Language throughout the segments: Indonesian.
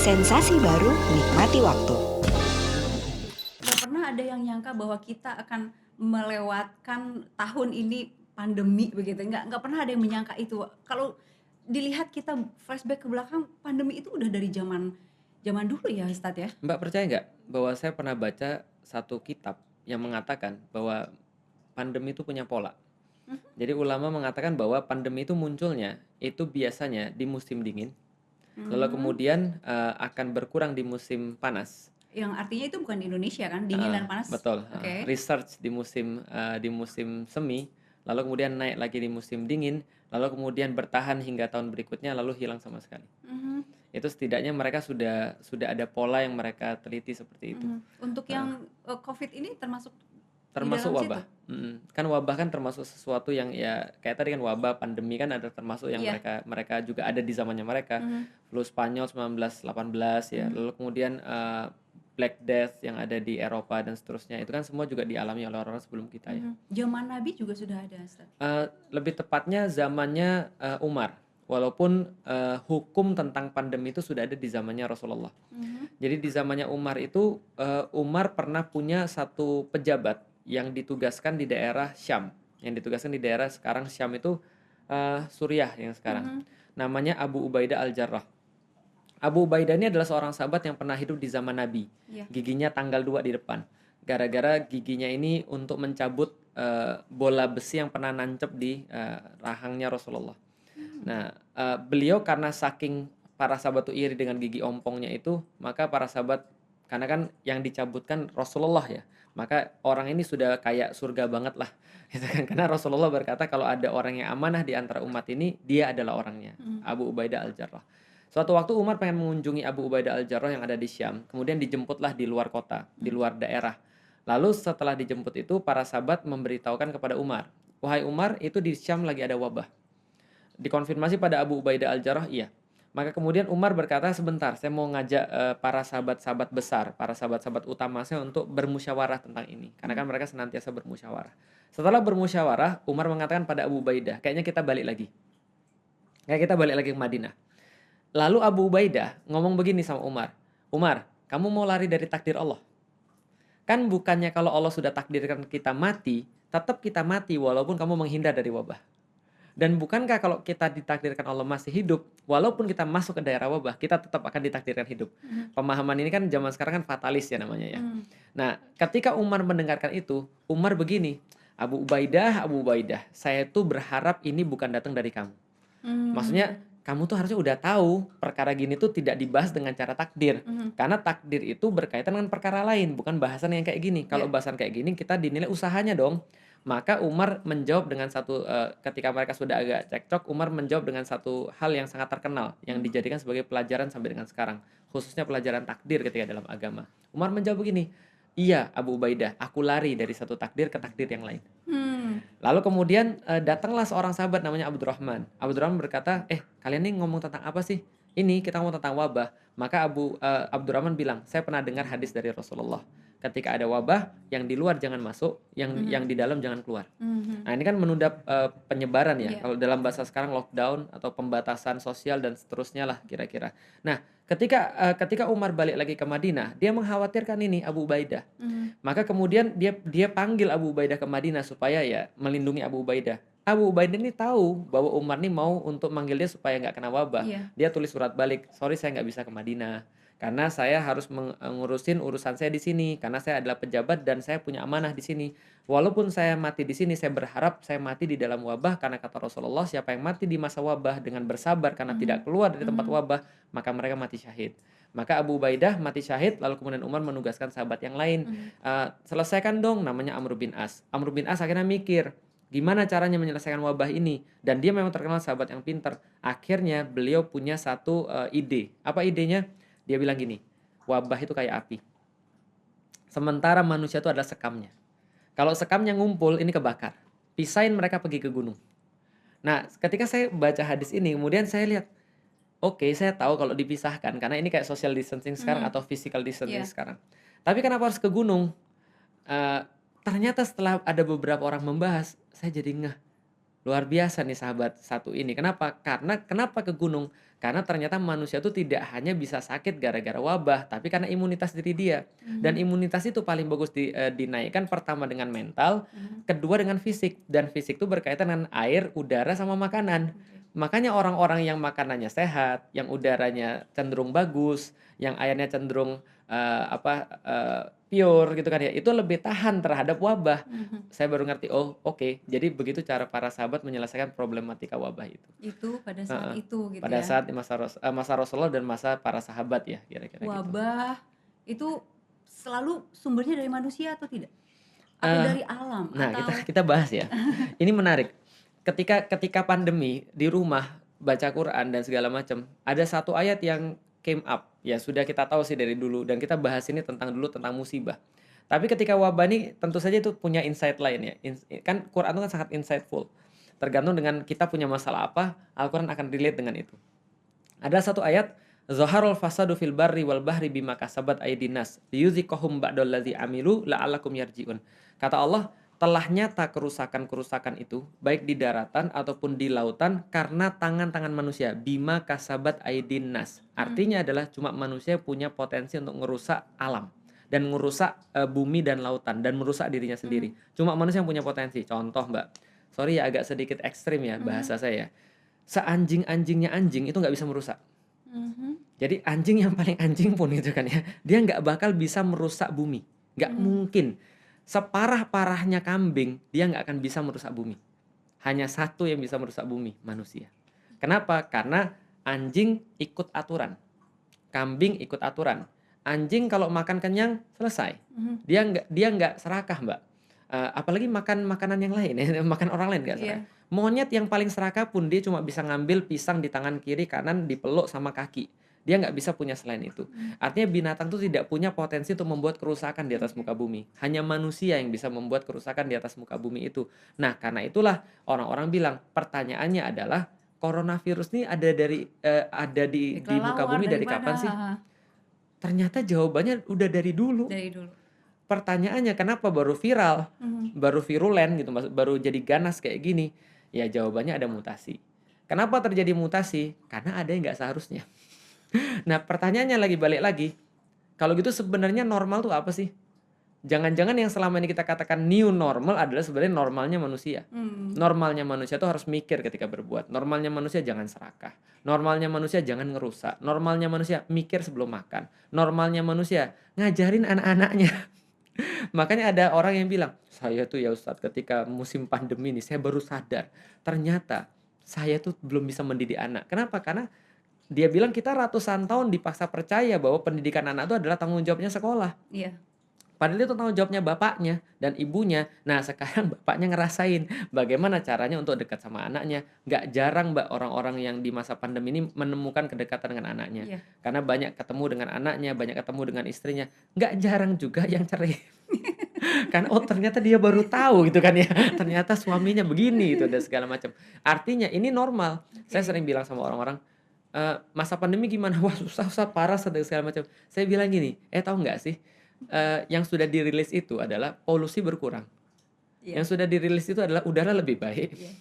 Sensasi baru, nikmati waktu. Nggak pernah ada yang nyangka bahwa kita akan melewatkan tahun ini pandemi begitu. Nggak pernah ada yang menyangka itu. Kalau dilihat kita flashback ke belakang, pandemi itu udah dari zaman zaman dulu ya Ustadz ya. Mbak percaya nggak bahwa saya pernah baca satu kitab yang mengatakan bahwa pandemi itu punya pola. Jadi ulama mengatakan bahwa pandemi itu munculnya itu biasanya di musim dingin, lalu kemudian akan berkurang di musim panas. Yang artinya itu bukan di Indonesia kan, dingin dan panas. Betul. Oke. Research di musim semi, lalu kemudian naik lagi di musim dingin, lalu kemudian bertahan hingga tahun berikutnya, lalu hilang sama sekali. Itu setidaknya mereka sudah ada pola yang mereka teliti seperti itu. Untuk yang COVID ini termasuk Termasuk di dalam wabah. situ? Kan wabah kan termasuk sesuatu yang ya kayak tadi kan wabah, pandemi kan ada termasuk yang Iya. mereka juga ada di zamannya mereka. Flu Spanyol 1918 ya, lalu kemudian Black Death yang ada di Eropa dan seterusnya. Itu kan semua juga dialami oleh orang-orang sebelum kita ya. Zaman Nabi juga sudah ada Ustadz. Lebih tepatnya zamannya Umar. Walaupun hukum tentang pandemi itu sudah ada di zamannya Rasulullah. Jadi di zamannya Umar itu Umar pernah punya satu pejabat yang ditugaskan di daerah Syam. Yang ditugaskan di daerah sekarang Syam itu Suriah yang sekarang. Namanya Abu Ubaidah Al-Jarrah. Abu Ubaidah ini adalah seorang sahabat yang pernah hidup di zaman Nabi. Iya. Giginya tanggal 2 di depan. Gara-gara giginya ini untuk mencabut bola besi yang pernah nancep di rahangnya Rasulullah. Nah, beliau karena saking para sahabat tuh iri dengan gigi ompongnya itu, maka para sahabat, karena kan yang dicabutkan Rasulullah ya, maka orang ini sudah kayak surga banget lah, gitu kan? Karena Rasulullah berkata kalau ada orang yang amanah di antara umat ini, dia adalah orangnya, Abu Ubaidah Al-Jarrah. Suatu waktu Umar pengen mengunjungi Abu Ubaidah Al-Jarrah yang ada di Syam, kemudian dijemputlah di luar kota, di luar daerah. Lalu setelah dijemput itu, para sahabat memberitahukan kepada Umar, wahai Umar, itu di Syam lagi ada wabah. Dikonfirmasi pada Abu Ubaidah Al-Jarrah, iya. Maka kemudian Umar berkata, sebentar, saya mau ngajak para sahabat-sahabat besar, para sahabat-sahabat utama saya untuk bermusyawarah tentang ini. Karena kan mereka senantiasa bermusyawarah. Setelah bermusyawarah, Umar mengatakan pada Abu Ubaidah, kayaknya kita balik lagi. Kayak kita balik lagi ke Madinah. Lalu Abu Ubaidah ngomong begini sama Umar, Umar, kamu mau lari dari takdir Allah? Kan bukannya kalau Allah sudah takdirkan kita mati, tetap kita mati walaupun kamu menghindar dari wabah. Dan bukankah kalau kita ditakdirkan Allah masih hidup, walaupun kita masuk ke daerah wabah, kita tetap akan ditakdirkan hidup. Pemahaman ini kan zaman sekarang kan fatalis ya namanya ya. Nah, ketika Umar mendengarkan itu, Umar begini, Abu Ubaidah, saya tuh berharap ini bukan datang dari kamu. Maksudnya, kamu tuh harusnya udah tahu perkara gini tuh tidak dibahas dengan cara takdir. Karena takdir itu berkaitan dengan perkara lain, bukan bahasan yang kayak gini. Kalau bahasan kayak gini, kita dinilai usahanya dong. Maka Umar menjawab dengan ketika mereka sudah agak cekcok, Umar menjawab dengan satu hal yang sangat terkenal, yang dijadikan sebagai pelajaran sampai dengan sekarang. Khususnya pelajaran takdir ketika dalam agama. Umar menjawab begini, iya Abu Ubaidah, aku lari dari satu takdir ke takdir yang lain. Lalu kemudian datanglah seorang sahabat namanya Abdurrahman. Abdurrahman berkata, kalian ini ngomong tentang apa sih? Ini kita ngomong tentang wabah. Maka Abdurrahman bilang, saya pernah dengar hadis dari Rasulullah. Ketika ada wabah, yang di luar jangan masuk, yang di dalam jangan keluar. Nah ini kan menunda penyebaran ya. Iya. Kalau dalam bahasa sekarang lockdown atau pembatasan sosial dan seterusnya lah kira-kira. Nah ketika Umar balik lagi ke Madinah, dia mengkhawatirkan ini Abu Ubaidah. Maka kemudian dia panggil Abu Ubaidah ke Madinah supaya ya melindungi Abu Ubaidah. Abu Ubaidah ini tahu bahwa Umar ini mau untuk manggil dia supaya nggak kena wabah. Iya. Dia tulis surat balik, sorry saya nggak bisa ke Madinah. Karena saya harus ngurusin urusan saya di sini. Karena saya adalah pejabat dan saya punya amanah di sini. Walaupun saya mati di sini, saya berharap saya mati di dalam wabah. Karena kata Rasulullah, siapa yang mati di masa wabah dengan bersabar karena tidak keluar dari tempat wabah, maka mereka mati syahid. Maka Abu Ubaidah mati syahid, lalu kemudian Umar menugaskan sahabat yang lain. Selesaikan dong, namanya Amr bin As. Amr bin As akhirnya mikir, gimana caranya menyelesaikan wabah ini? Dan dia memang terkenal sahabat yang pintar. Akhirnya beliau punya satu ide. Apa idenya? Dia bilang gini, wabah itu kayak api. Sementara manusia itu adalah sekamnya. Kalau sekamnya ngumpul, ini kebakar. Pisahin mereka pergi ke gunung. Nah, ketika saya baca hadis ini, kemudian saya lihat, oke, saya tahu kalau dipisahkan. Karena ini kayak social distancing sekarang atau physical distancing Iya. sekarang. Tapi kenapa harus ke gunung? Ternyata setelah ada beberapa orang membahas, saya jadi ngeh. luar biasa nih sahabat satu ini. Kenapa ke gunung? Karena ternyata manusia tuh tidak hanya bisa sakit gara-gara wabah, tapi karena imunitas diri dia. Dan Mhm. imunitas itu paling bagus dinaikkan pertama dengan mental, Mhm. kedua dengan fisik. Dan fisik itu berkaitan dengan air, udara, sama makanan. Oke. Makanya orang-orang yang makanannya sehat, yang udaranya cenderung bagus, yang airnya cenderung pure gitu kan ya, itu lebih tahan terhadap wabah. Mhm. Saya baru ngerti, oh oke, jadi begitu cara para sahabat menyelesaikan problematika wabah itu. Itu pada saat Heeh, itu gitu pada ya. saat di masa Rasulullah dan masa para sahabat ya, kira-kira gitu. Wabah itu selalu sumbernya dari manusia atau tidak? Atau Eh, dari alam nah kita atau kita bahas ya. Ini menarik. Ketika pandemi di rumah baca Quran dan segala macam, ada satu ayat yang came up. Ya sudah kita tahu sih dari dulu dan kita bahas ini tentang musibah. Tapi ketika wabah ini tentu saja itu punya insight lain ya. Kan Quran itu kan sangat insightful. Tergantung dengan kita punya masalah apa, Al-Quran akan relate dengan itu. Ada satu ayat, Zaharul fasadu fil barri wal bahri bima kasabat aydin nas liyuziqahum ba'dallazi amilu la'allakum yarji'un. Kata Allah, telah nyata kerusakan-kerusakan itu baik di daratan ataupun di lautan karena tangan-tangan manusia, bima kasabat aydin nas. Mhm. Artinya adalah cuma manusia punya potensi untuk ngerusak alam dan ngerusak bumi dan lautan dan merusak dirinya Mhm. sendiri. Cuma manusia yang punya potensi. Contoh, Mbak. Sorry ya agak sedikit ekstrim ya Mhm. bahasa saya. Seanjing-anjingnya anjing itu nggak bisa merusak. Mhm. Jadi anjing yang paling anjing pun gitu kan ya, dia nggak bakal bisa merusak bumi, nggak Mhm. mungkin. Separah-parahnya kambing, dia nggak akan bisa merusak bumi. Hanya satu yang bisa merusak bumi, manusia. Kenapa? Karena anjing ikut aturan, kambing ikut aturan. Anjing kalau makan kenyang selesai, Mhm. dia nggak serakah, Mbak. Apalagi makan makanan yang lain ya, makan orang lain nggak serakah. Iya. Monyet yang paling serakah pun dia cuma bisa ngambil pisang di tangan kiri, kanan dipeluk sama kaki. Dia nggak bisa punya selain itu. Mhm. Artinya binatang itu tidak punya potensi untuk membuat kerusakan di atas Oke. muka bumi. Hanya manusia yang bisa membuat kerusakan di atas muka bumi itu. Nah, karena itulah orang-orang bilang, pertanyaannya adalah coronavirus ini ada Dari di muka kelelawar bumi dari dari mana? kapan sih? Heeh. Ternyata jawabannya udah dari dulu. Dari dulu. Pertanyaannya kenapa baru viral, Mhm. baru virulen gitu, baru jadi ganas kayak gini? Ya jawabannya ada mutasi. Kenapa terjadi mutasi? Karena ada yang nggak seharusnya. Nah pertanyaannya lagi balik lagi, kalau gitu sebenarnya normal tuh apa sih? Jangan-jangan yang selama ini kita katakan new normal adalah sebenarnya normalnya manusia. Mhm. Normalnya manusia tuh harus mikir ketika berbuat. Normalnya manusia jangan serakah. Normalnya manusia jangan ngerusak. Normalnya manusia mikir sebelum makan. Normalnya manusia ngajarin anak-anaknya. Makanya ada orang yang bilang, saya tuh ya Ustadz ketika musim pandemi ini saya baru sadar. Ternyata saya tuh belum bisa mendidik anak. Kenapa? Karena dia bilang kita ratusan tahun dipaksa percaya bahwa pendidikan anak itu adalah tanggung jawabnya sekolah. Iya. Padahal itu tanggung jawabnya bapaknya dan ibunya. Nah sekarang bapaknya ngerasain bagaimana caranya untuk dekat sama anaknya. Nggak jarang Mbak orang-orang yang di masa pandemi ini menemukan kedekatan dengan anaknya. Iya. Karena banyak ketemu dengan anaknya, banyak ketemu dengan istrinya. Nggak jarang juga yang cerai. Kan oh ternyata dia baru tahu gitu kan ya. Ternyata suaminya begini gitu dan segala macam. Artinya ini normal. Saya Oke. sering bilang sama orang-orang, masa pandemi gimana? Wah susah parah segala macam. Saya bilang gini, tahu nggak sih? Yang sudah dirilis itu adalah polusi berkurang. Iya. Yang sudah dirilis itu adalah udara lebih baik. Iya.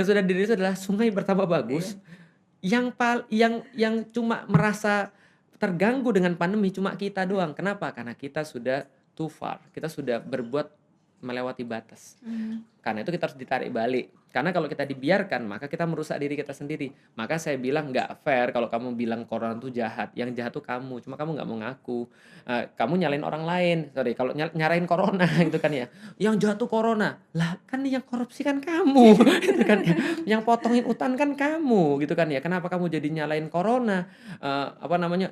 Yang sudah dirilis adalah sungai bertambah Iya. bagus. Yang cuma merasa terganggu dengan pandemi cuma kita doang. Kenapa? Karena kita sudah too far. Kita sudah berbuat melewati batas. Mhm. Karena itu kita harus ditarik balik. Karena kalau kita dibiarkan, maka kita merusak diri kita sendiri. Maka saya bilang nggak fair kalau kamu bilang corona itu jahat. Yang jahat tuh kamu, cuma kamu nggak mau ngaku. Kamu nyalain orang lain. Sorry, kalau nyarain corona gitu kan ya. Yang jahat tuh corona. Lah kan yang korupsi kan kamu, gitu kan ya. Yang potongin hutan kan kamu, gitu kan ya. Kenapa kamu jadi nyalain corona?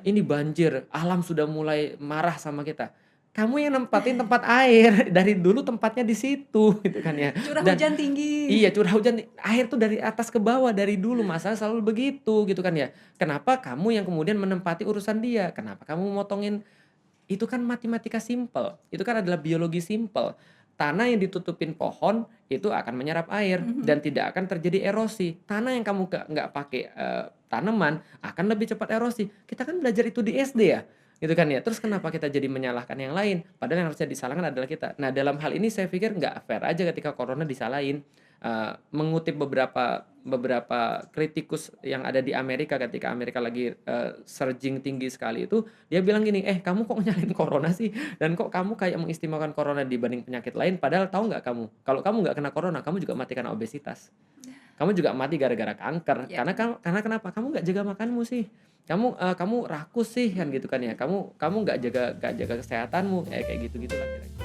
Ini banjir, alam sudah mulai marah sama kita. Kamu yang nempatin tempat air, dari dulu tempatnya di situ gitu kan ya. Curah Dan hujan tinggi. iya curah hujan, air tuh dari atas ke bawah dari dulu, masalah selalu begitu gitu kan ya. Kenapa kamu yang kemudian menempati urusan dia? Kenapa kamu motongin? Itu kan matematika simpel, itu kan adalah biologi simpel. Tanah yang ditutupin pohon itu akan menyerap air Mhm. dan tidak akan terjadi erosi. Tanah yang kamu nggak pakai tanaman akan lebih cepat erosi. Kita kan belajar itu di SD ya, gitu kan ya. Terus kenapa kita jadi menyalahkan yang lain? Padahal yang harusnya disalahkan adalah kita. Nah dalam hal ini saya pikir nggak fair aja ketika corona disalahin. mengutip beberapa kritikus yang ada di Amerika ketika Amerika lagi surging tinggi sekali itu, dia bilang gini, kamu kok nyalain corona sih? Dan kok kamu kayak mengistimewakan corona dibanding penyakit lain? Padahal tahu nggak kamu, kalau kamu nggak kena corona, kamu juga mati karena obesitas. Kamu juga mati gara-gara kanker. Ya. Karena kenapa? Kamu nggak jaga makanmu sih. Kamu rakus sih kan gitu kan ya. Kamu nggak jaga kesehatanmu, kayak gitu-gitu lah kira-kira.